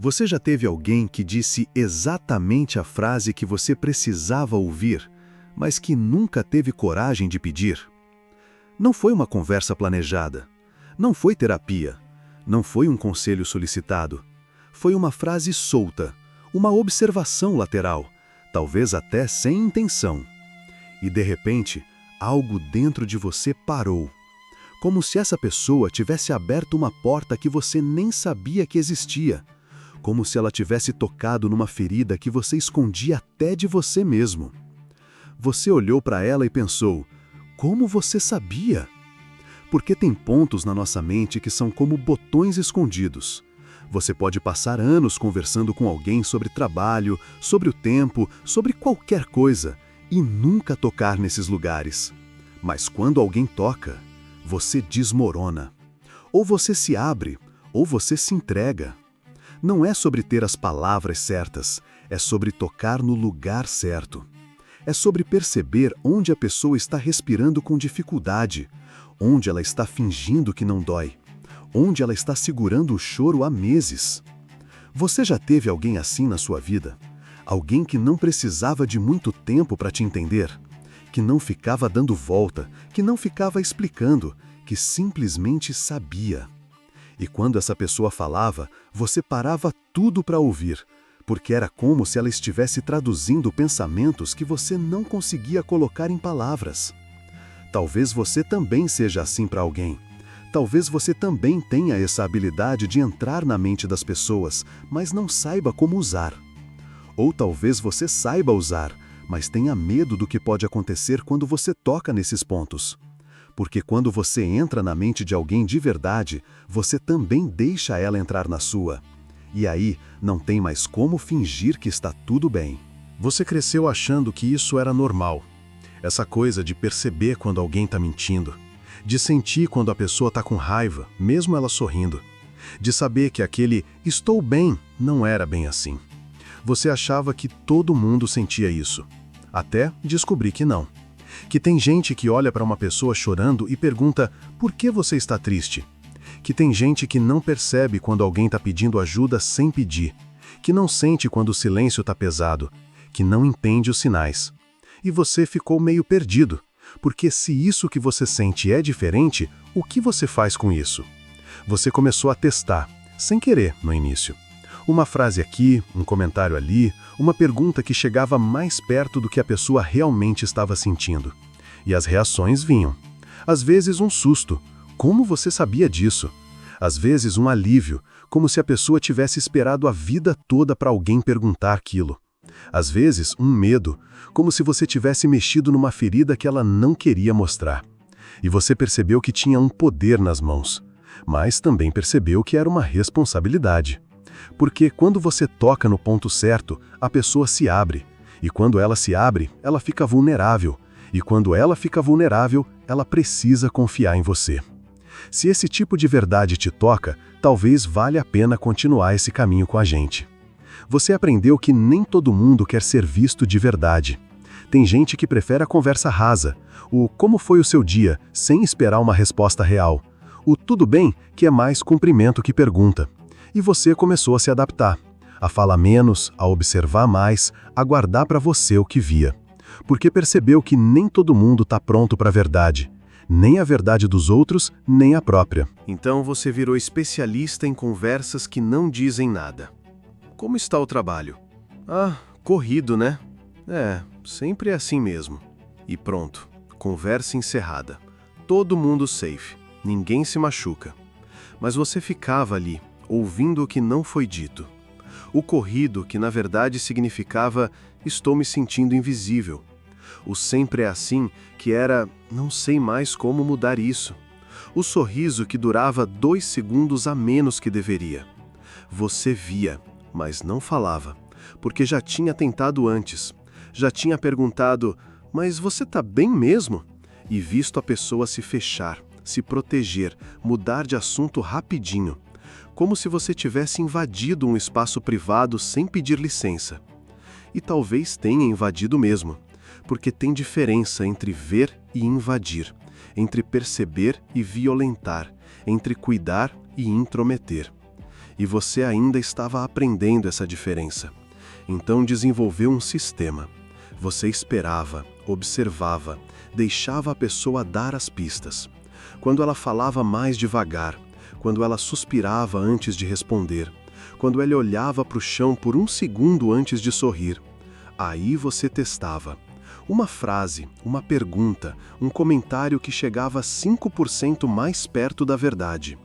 Você já teve alguém que disse exatamente a frase que você precisava ouvir, mas que nunca teve coragem de pedir? Não foi uma conversa planejada, não foi terapia, não foi um conselho solicitado. Foi uma frase solta, uma observação lateral, talvez até sem intenção. E de repente, algo dentro de você parou. Como se essa pessoa tivesse aberto uma porta que você nem sabia que existia. Como se ela tivesse tocado numa ferida que você escondia até de você mesmo. Você olhou para ela e pensou, como você sabia? Porque tem pontos na nossa mente que são como botões escondidos. Você pode passar anos conversando com alguém sobre trabalho, sobre o tempo, sobre qualquer coisa, e nunca tocar nesses lugares. Mas quando alguém toca, você desmorona. Ou você se abre, ou você se entrega. Não é sobre ter as palavras certas, é sobre tocar no lugar certo. É sobre perceber onde a pessoa está respirando com dificuldade, onde ela está fingindo que não dói, onde ela está segurando o choro há meses. Você já teve alguém assim na sua vida? Alguém que não precisava de muito tempo para te entender? Que não ficava dando volta, que não ficava explicando, que simplesmente sabia. E quando essa pessoa falava, você parava tudo para ouvir, porque era como se ela estivesse traduzindo pensamentos que você não conseguia colocar em palavras. Talvez você também seja assim para alguém. Talvez você também tenha essa habilidade de entrar na mente das pessoas, mas não saiba como usar. Ou talvez você saiba usar, mas tenha medo do que pode acontecer quando você toca nesses pontos. Porque quando você entra na mente de alguém de verdade, você também deixa ela entrar na sua. E aí, não tem mais como fingir que está tudo bem. Você cresceu achando que isso era normal. Essa coisa de perceber quando alguém está mentindo. De sentir quando a pessoa está com raiva, mesmo ela sorrindo. De saber que aquele "estou bem" não era bem assim. Você achava que todo mundo sentia isso. Até descobrir que não. Que tem gente que olha para uma pessoa chorando e pergunta por que você está triste. Que tem gente que não percebe quando alguém está pedindo ajuda sem pedir. Que não sente quando o silêncio está pesado. Que não entende os sinais. E você ficou meio perdido. Porque se isso que você sente é diferente, o que você faz com isso? Você começou a testar, sem querer no início. Uma frase aqui, um comentário ali, uma pergunta que chegava mais perto do que a pessoa realmente estava sentindo. E as reações vinham. Às vezes um susto. Como você sabia disso? Às vezes um alívio, como se a pessoa tivesse esperado a vida toda para alguém perguntar aquilo. Às vezes um medo, como se você tivesse mexido numa ferida que ela não queria mostrar. E você percebeu que tinha um poder nas mãos, mas também percebeu que era uma responsabilidade. Porque quando você toca no ponto certo, a pessoa se abre. E quando ela se abre, ela fica vulnerável. E quando ela fica vulnerável, ela precisa confiar em você. Se esse tipo de verdade te toca, talvez valha a pena continuar esse caminho com a gente. Você aprendeu que nem todo mundo quer ser visto de verdade. Tem gente que prefere a conversa rasa, o "como foi o seu dia", sem esperar uma resposta real. O "tudo bem", que é mais cumprimento que pergunta. E você começou a se adaptar, a falar menos, a observar mais, a guardar para você o que via. Porque percebeu que nem todo mundo está pronto para a verdade. Nem a verdade dos outros, nem a própria. Então você virou especialista em conversas que não dizem nada. Como está o trabalho? Ah, corrido, né? Sempre é assim mesmo. E pronto, conversa encerrada. Todo mundo safe, ninguém se machuca. Mas você ficava ali, ouvindo o que não foi dito. O corrido, que na verdade significava "estou me sentindo invisível". O sempre é assim, que era "não sei mais como mudar isso". O sorriso que durava 2 segundos a menos que deveria. Você via, mas não falava, porque já tinha tentado antes. Já tinha perguntado, "mas você tá bem mesmo?" E visto a pessoa se fechar, se proteger, mudar de assunto rapidinho. Como se você tivesse invadido um espaço privado sem pedir licença. E talvez tenha invadido mesmo, porque tem diferença entre ver e invadir, entre perceber e violentar, entre cuidar e intrometer. E você ainda estava aprendendo essa diferença. Então desenvolveu um sistema. Você esperava, observava, deixava a pessoa dar as pistas. Quando ela falava mais devagar, quando ela suspirava antes de responder, quando ela olhava para o chão por um segundo antes de sorrir, aí você testava. Uma frase, uma pergunta, um comentário que chegava 5% mais perto da verdade.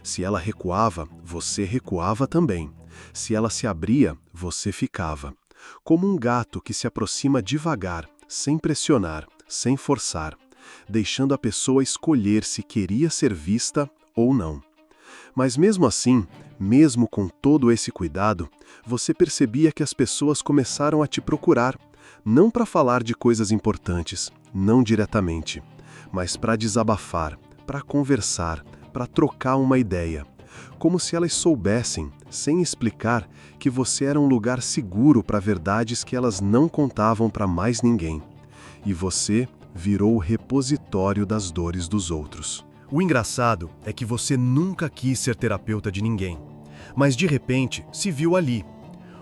Se ela recuava, você recuava também. Se ela se abria, você ficava. Como um gato que se aproxima devagar, sem pressionar, sem forçar, deixando a pessoa escolher se queria ser vista ou não. Mas mesmo assim, mesmo com todo esse cuidado, você percebia que as pessoas começaram a te procurar, não para falar de coisas importantes, não diretamente, mas para desabafar, para conversar, para trocar uma ideia, como se elas soubessem, sem explicar, que você era um lugar seguro para verdades que elas não contavam para mais ninguém. E você virou o repositório das dores dos outros. O engraçado é que você nunca quis ser terapeuta de ninguém, mas de repente se viu ali,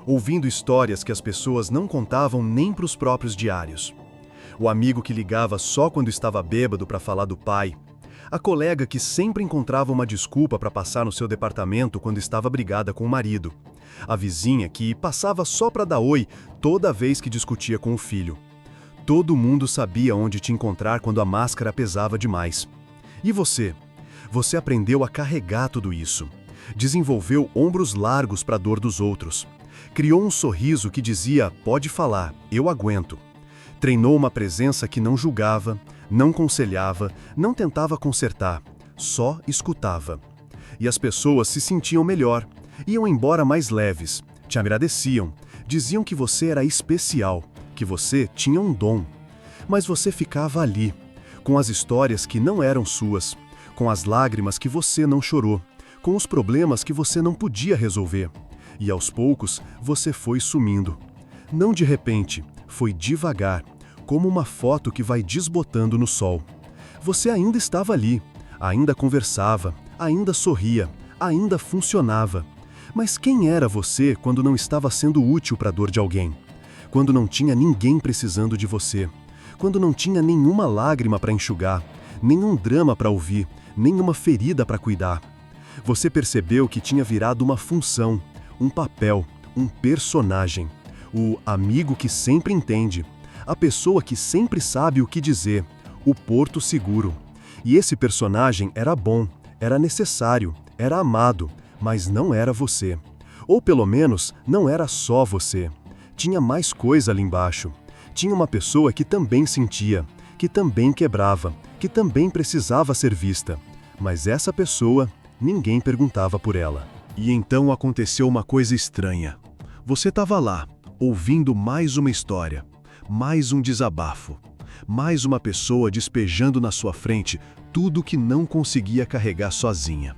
ouvindo histórias que as pessoas não contavam nem para os próprios diários. O amigo que ligava só quando estava bêbado para falar do pai, a colega que sempre encontrava uma desculpa para passar no seu departamento quando estava brigada com o marido, a vizinha que passava só para dar oi toda vez que discutia com o filho. Todo mundo sabia onde te encontrar quando a máscara pesava demais. E você? Você aprendeu a carregar tudo isso. Desenvolveu ombros largos para a dor dos outros. Criou um sorriso que dizia, pode falar, eu aguento. Treinou uma presença que não julgava, não conselhava, não tentava consertar, só escutava. E as pessoas se sentiam melhor, iam embora mais leves, te agradeciam, diziam que você era especial, que você tinha um dom. Mas você ficava ali, com as histórias que não eram suas, com as lágrimas que você não chorou, com os problemas que você não podia resolver. E aos poucos você foi sumindo. Não de repente, foi devagar, como uma foto que vai desbotando no sol. Você ainda estava ali, ainda conversava, ainda sorria, ainda funcionava. Mas quem era você quando não estava sendo útil para a dor de alguém? Quando não tinha ninguém precisando de você? Quando não tinha nenhuma lágrima para enxugar, nenhum drama para ouvir, nenhuma ferida para cuidar? Você percebeu que tinha virado uma função, um papel, um personagem. O amigo que sempre entende, a pessoa que sempre sabe o que dizer, o porto seguro. E esse personagem era bom, era necessário, era amado, mas não era você. Ou pelo menos, não era só você. Tinha mais coisa ali embaixo. Tinha uma pessoa que também sentia, que também quebrava, que também precisava ser vista. Mas essa pessoa, ninguém perguntava por ela. E então aconteceu uma coisa estranha. Você estava lá, ouvindo mais uma história, mais um desabafo, mais uma pessoa despejando na sua frente tudo que não conseguia carregar sozinha.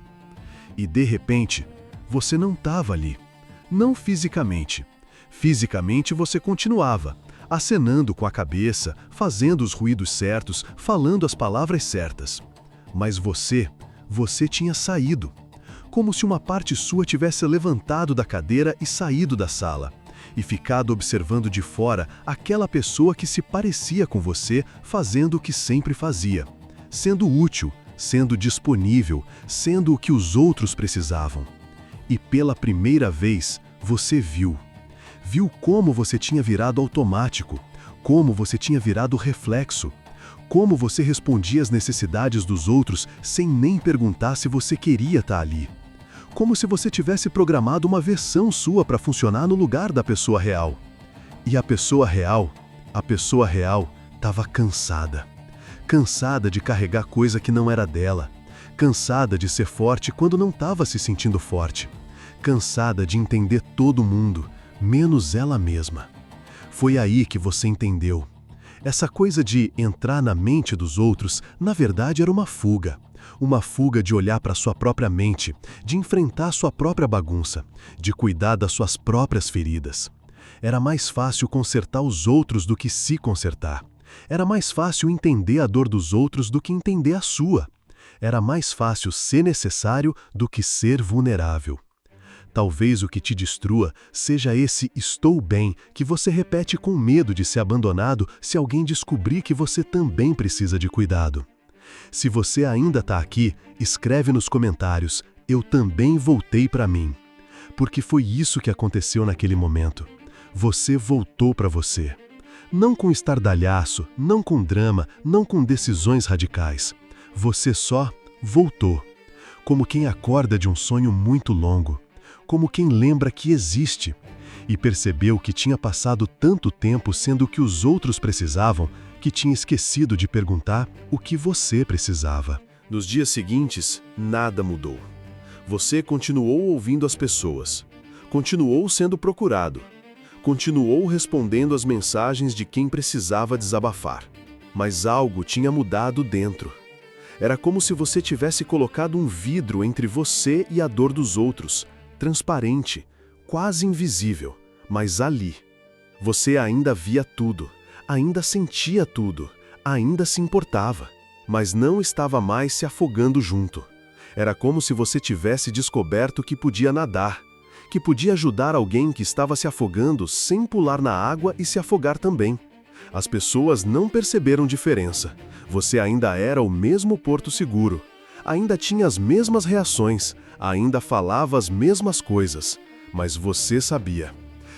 E de repente, você não estava ali. Não fisicamente. Fisicamente você continuava, acenando com a cabeça, fazendo os ruídos certos, falando as palavras certas. Mas você tinha saído. Como se uma parte sua tivesse levantado da cadeira e saído da sala, e ficado observando de fora aquela pessoa que se parecia com você, fazendo o que sempre fazia, sendo útil, sendo disponível, sendo o que os outros precisavam. E pela primeira vez, você viu. Viu como você tinha virado automático, como você tinha virado reflexo, como você respondia às necessidades dos outros sem nem perguntar se você queria estar ali. Como se você tivesse programado uma versão sua para funcionar no lugar da pessoa real. E a pessoa real estava cansada. Cansada de carregar coisa que não era dela. Cansada de ser forte quando não estava se sentindo forte. Cansada de entender todo mundo, menos ela mesma. Foi aí que você entendeu. Essa coisa de entrar na mente dos outros, na verdade era uma fuga. Uma fuga de olhar para sua própria mente, de enfrentar sua própria bagunça, de cuidar das suas próprias feridas. Era mais fácil consertar os outros do que se consertar. Era mais fácil entender a dor dos outros do que entender a sua. Era mais fácil ser necessário do que ser vulnerável. Talvez o que te destrua seja esse "estou bem" que você repete com medo de ser abandonado se alguém descobrir que você também precisa de cuidado. Se você ainda está aqui, escreve nos comentários: "Eu também voltei para mim." Porque foi isso que aconteceu naquele momento. Você voltou para você. Não com estardalhaço, não com drama, não com decisões radicais. Você só voltou. Como quem acorda de um sonho muito longo. Como quem lembra que existe. E percebeu que tinha passado tanto tempo sendo o que os outros precisavam, que tinha esquecido de perguntar o que você precisava. Nos dias seguintes, nada mudou. Você continuou ouvindo as pessoas. Continuou sendo procurado. Continuou respondendo às mensagens de quem precisava desabafar. Mas algo tinha mudado dentro. Era como se você tivesse colocado um vidro entre você e a dor dos outros, transparente, quase invisível, mas ali. Você ainda via tudo, ainda sentia tudo, ainda se importava, mas não estava mais se afogando junto. Era como se você tivesse descoberto que podia nadar, que podia ajudar alguém que estava se afogando sem pular na água e se afogar também. As pessoas não perceberam diferença. Você ainda era o mesmo porto seguro. Ainda tinha as mesmas reações, ainda falava as mesmas coisas. Mas você sabia.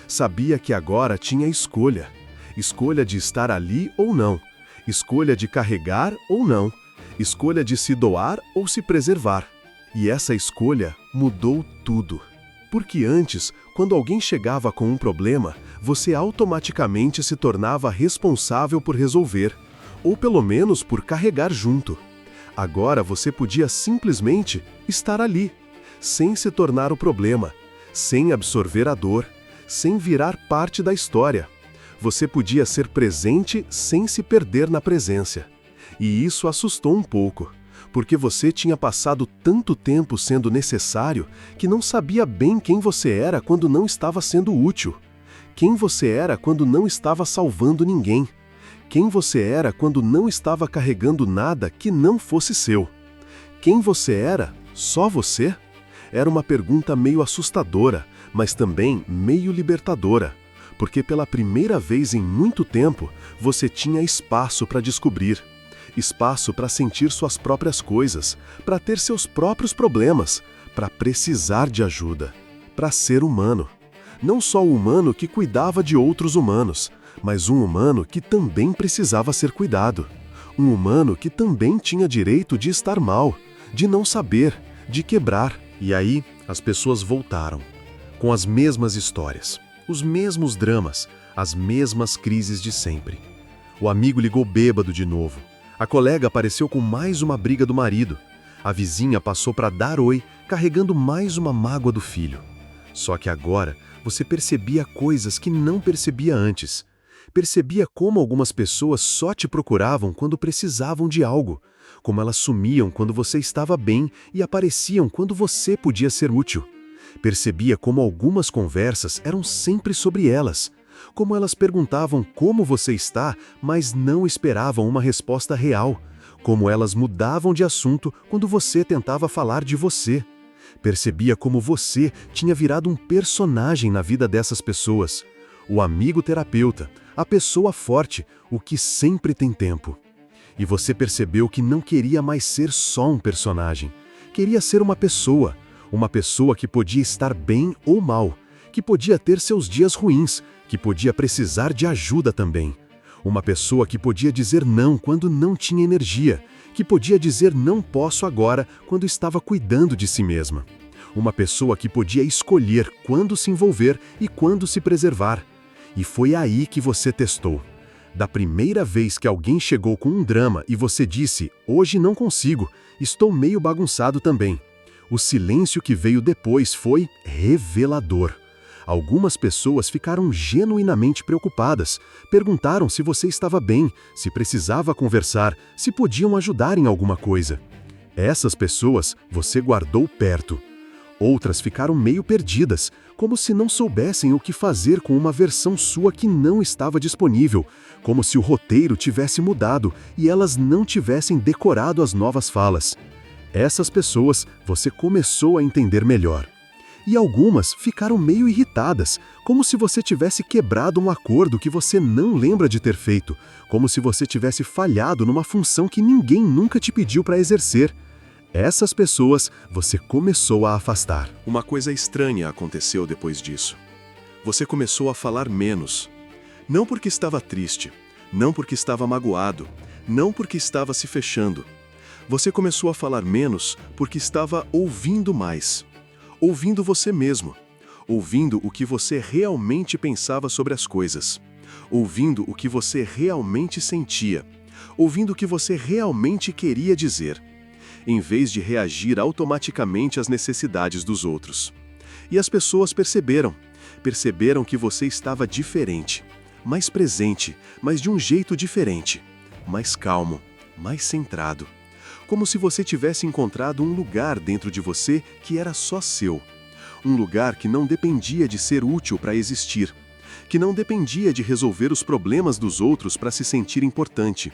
Sabia que agora tinha escolha. Escolha de estar ali ou não. Escolha de carregar ou não. Escolha de se doar ou se preservar. E essa escolha mudou tudo. Porque antes, quando alguém chegava com um problema, você automaticamente se tornava responsável por resolver, ou pelo menos por carregar junto. Agora você podia simplesmente estar ali, sem se tornar o problema, sem absorver a dor, sem virar parte da história. Você podia ser presente sem se perder na presença. E isso assustou um pouco, porque você tinha passado tanto tempo sendo necessário que não sabia bem quem você era quando não estava sendo útil. Quem você era quando não estava salvando ninguém. Quem você era quando não estava carregando nada que não fosse seu. Quem você era? Só você? Era uma pergunta meio assustadora, mas também meio libertadora, porque pela primeira vez em muito tempo, você tinha espaço para descobrir. Espaço para sentir suas próprias coisas, para ter seus próprios problemas, para precisar de ajuda, para ser humano. Não só o humano que cuidava de outros humanos, mas um humano que também precisava ser cuidado. Um humano que também tinha direito de estar mal, de não saber, de quebrar. E aí, as pessoas voltaram, com as mesmas histórias, os mesmos dramas, as mesmas crises de sempre. O amigo ligou bêbado de novo. A colega apareceu com mais uma briga do marido. A vizinha passou para dar oi, carregando mais uma mágoa do filho. Só que agora você percebia coisas que não percebia antes. Percebia como algumas pessoas só te procuravam quando precisavam de algo, como elas sumiam quando você estava bem e apareciam quando você podia ser útil. Percebia como algumas conversas eram sempre sobre elas. Como elas perguntavam como você está, mas não esperavam uma resposta real. Como elas mudavam de assunto quando você tentava falar de você. Percebia como você tinha virado um personagem na vida dessas pessoas. O amigo terapeuta, a pessoa forte, o que sempre tem tempo. E você percebeu que não queria mais ser só um personagem. Queria ser uma pessoa que podia estar bem ou mal, que podia ter seus dias ruins, que podia precisar de ajuda também. Uma pessoa que podia dizer não quando não tinha energia, que podia dizer não posso agora quando estava cuidando de si mesma. Uma pessoa que podia escolher quando se envolver e quando se preservar. E foi aí que você testou. Da primeira vez que alguém chegou com um drama e você disse, hoje não consigo, estou meio bagunçado também. O silêncio que veio depois foi revelador. Algumas pessoas ficaram genuinamente preocupadas, perguntaram se você estava bem, se precisava conversar, se podiam ajudar em alguma coisa. Essas pessoas você guardou perto. Outras ficaram meio perdidas, como se não soubessem o que fazer com uma versão sua que não estava disponível, como se o roteiro tivesse mudado e elas não tivessem decorado as novas falas. Essas pessoas você começou a entender melhor. E algumas ficaram meio irritadas, como se você tivesse quebrado um acordo que você não lembra de ter feito, como se você tivesse falhado numa função que ninguém nunca te pediu para exercer. Essas pessoas você começou a afastar. Uma coisa estranha aconteceu depois disso. Você começou a falar menos. Não porque estava triste, não porque estava magoado, não porque estava se fechando. Você começou a falar menos porque estava ouvindo mais. Ouvindo você mesmo. Ouvindo o que você realmente pensava sobre as coisas. Ouvindo o que você realmente sentia. Ouvindo o que você realmente queria dizer. Em vez de reagir automaticamente às necessidades dos outros. E as pessoas perceberam que você estava diferente, mais presente, mas de um jeito diferente, mais calmo, mais centrado. Como se você tivesse encontrado um lugar dentro de você que era só seu. Um lugar que não dependia de ser útil para existir, que não dependia de resolver os problemas dos outros para se sentir importante,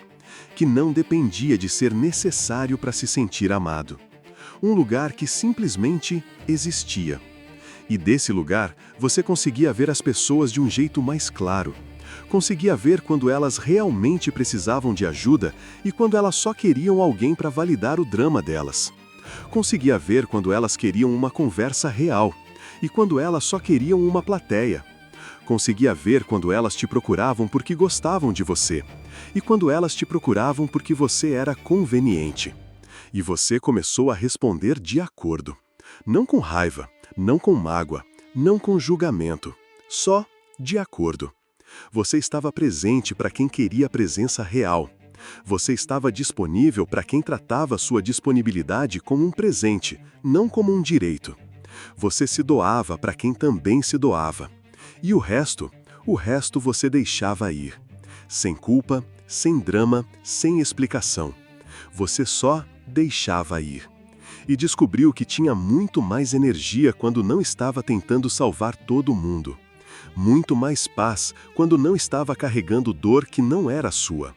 que não dependia de ser necessário para se sentir amado. Um lugar que simplesmente existia. E desse lugar, você conseguia ver as pessoas de um jeito mais claro. Conseguia ver quando elas realmente precisavam de ajuda e quando elas só queriam alguém para validar o drama delas. Conseguia ver quando elas queriam uma conversa real e quando elas só queriam uma plateia. Conseguia ver quando elas te procuravam porque gostavam de você e quando elas te procuravam porque você era conveniente. E você começou a responder de acordo. Não com raiva, não com mágoa, não com julgamento. Só de acordo. Você estava presente para quem queria presença real. Você estava disponível para quem tratava sua disponibilidade como um presente, não como um direito. Você se doava para quem também se doava. E o resto você deixava ir. Sem culpa, sem drama, sem explicação. Você só deixava ir. E descobriu que tinha muito mais energia quando não estava tentando salvar todo mundo. Muito mais paz quando não estava carregando dor que não era sua.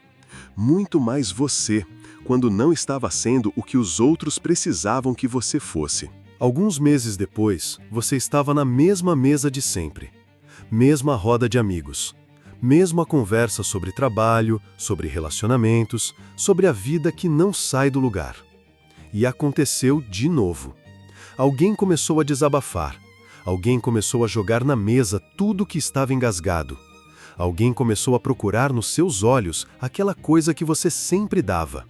Muito mais você quando não estava sendo o que os outros precisavam que você fosse. Alguns meses depois, você estava na mesma mesa de sempre. Mesma roda de amigos. Mesma conversa sobre trabalho, sobre relacionamentos, sobre a vida que não sai do lugar. E aconteceu de novo. Alguém começou a desabafar. Alguém começou a jogar na mesa tudo que estava engasgado. Alguém começou a procurar nos seus olhos aquela coisa que você sempre dava.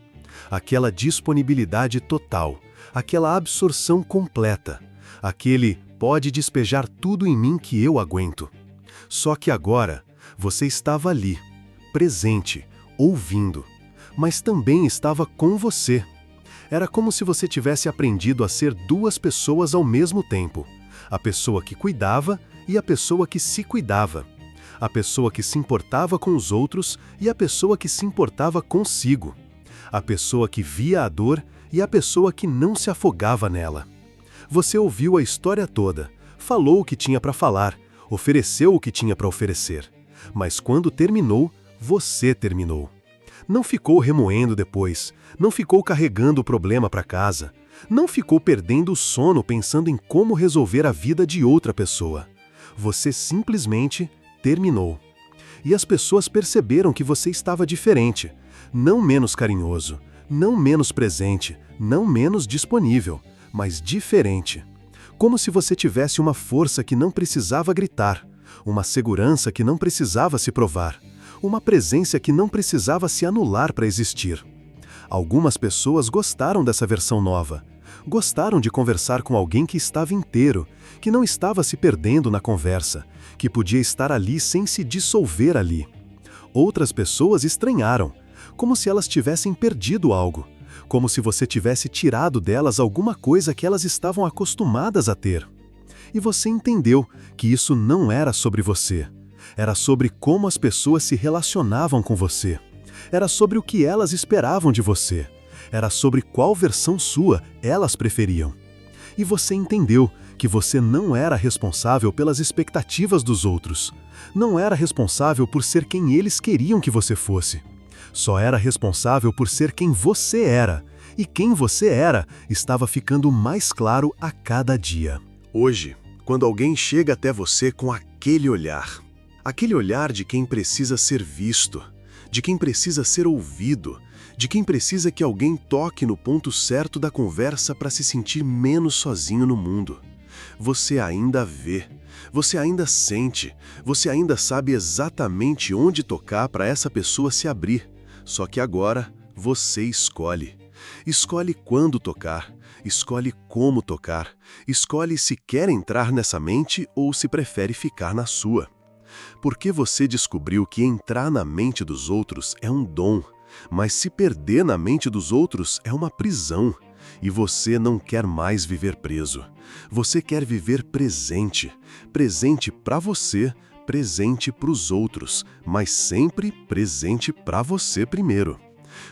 Aquela disponibilidade total, aquela absorção completa. Aquele pode despejar tudo em mim que eu aguento. Só que agora, você estava ali, presente, ouvindo, mas também estava com você. Era como se você tivesse aprendido a ser duas pessoas ao mesmo tempo. A pessoa que cuidava e a pessoa que se cuidava. A pessoa que se importava com os outros e a pessoa que se importava consigo. A pessoa que via a dor e a pessoa que não se afogava nela. Você ouviu a história toda, falou o que tinha para falar, ofereceu o que tinha para oferecer. Mas quando terminou, você terminou. Não ficou remoendo depois, não ficou carregando o problema para casa, não ficou perdendo o sono pensando em como resolver a vida de outra pessoa. Você simplesmente terminou. E as pessoas perceberam que você estava diferente, não menos carinhoso, não menos presente, não menos disponível, mas diferente. Como se você tivesse uma força que não precisava gritar, uma segurança que não precisava se provar, uma presença que não precisava se anular para existir. Algumas pessoas gostaram dessa versão nova. Gostaram de conversar com alguém que estava inteiro, que não estava se perdendo na conversa, que podia estar ali sem se dissolver ali. Outras pessoas estranharam, como se elas tivessem perdido algo, como se você tivesse tirado delas alguma coisa que elas estavam acostumadas a ter. E você entendeu que isso não era sobre você. Era sobre como as pessoas se relacionavam com você. Era sobre o que elas esperavam de você. Era sobre qual versão sua elas preferiam. E você entendeu que você não era responsável pelas expectativas dos outros. Não era responsável por ser quem eles queriam que você fosse. Só era responsável por ser quem você era. E quem você era estava ficando mais claro a cada dia. Hoje, Quando alguém chega até você com aquele olhar de quem precisa ser visto, de quem precisa ser ouvido, de quem precisa que alguém toque no ponto certo da conversa para se sentir menos sozinho no mundo. Você ainda vê, você ainda sente, você ainda sabe exatamente onde tocar para essa pessoa se abrir. Só que agora você escolhe. Escolhe quando tocar, escolhe como tocar, escolhe se quer entrar nessa mente ou se prefere ficar na sua. Porque você descobriu que entrar na mente dos outros é um dom, mas se perder na mente dos outros é uma prisão. E você não quer mais viver preso. Você quer viver presente. Presente para você, presente para os outros, mas sempre presente para você primeiro.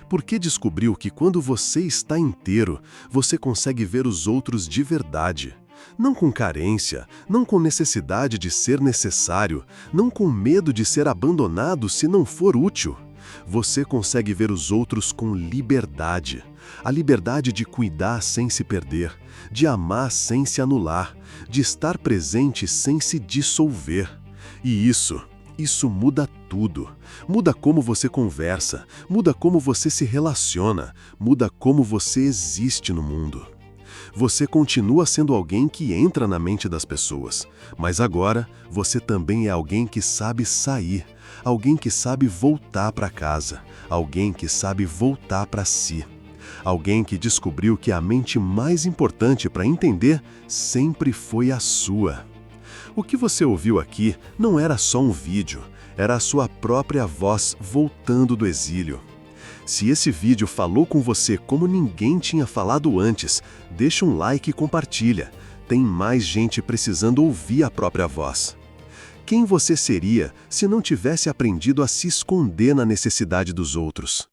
Porque descobriu que quando você está inteiro, você consegue ver os outros de verdade. Não com carência, não com necessidade de ser necessário, não com medo de ser abandonado se não for útil. Você consegue ver os outros com liberdade. A liberdade de cuidar sem se perder, de amar sem se anular, de estar presente sem se dissolver. E isso muda tudo. Muda como você conversa, muda como você se relaciona, muda como você existe no mundo. Você continua sendo alguém que entra na mente das pessoas, mas agora você também é alguém que sabe sair, alguém que sabe voltar para casa, alguém que sabe voltar para si. Alguém que descobriu que a mente mais importante para entender sempre foi a sua. O que você ouviu aqui não era só um vídeo, era a sua própria voz voltando do exílio. Se esse vídeo falou com você como ninguém tinha falado antes, deixa um like e compartilha. Tem mais gente precisando ouvir a própria voz. Quem você seria se não tivesse aprendido a se esconder na necessidade dos outros?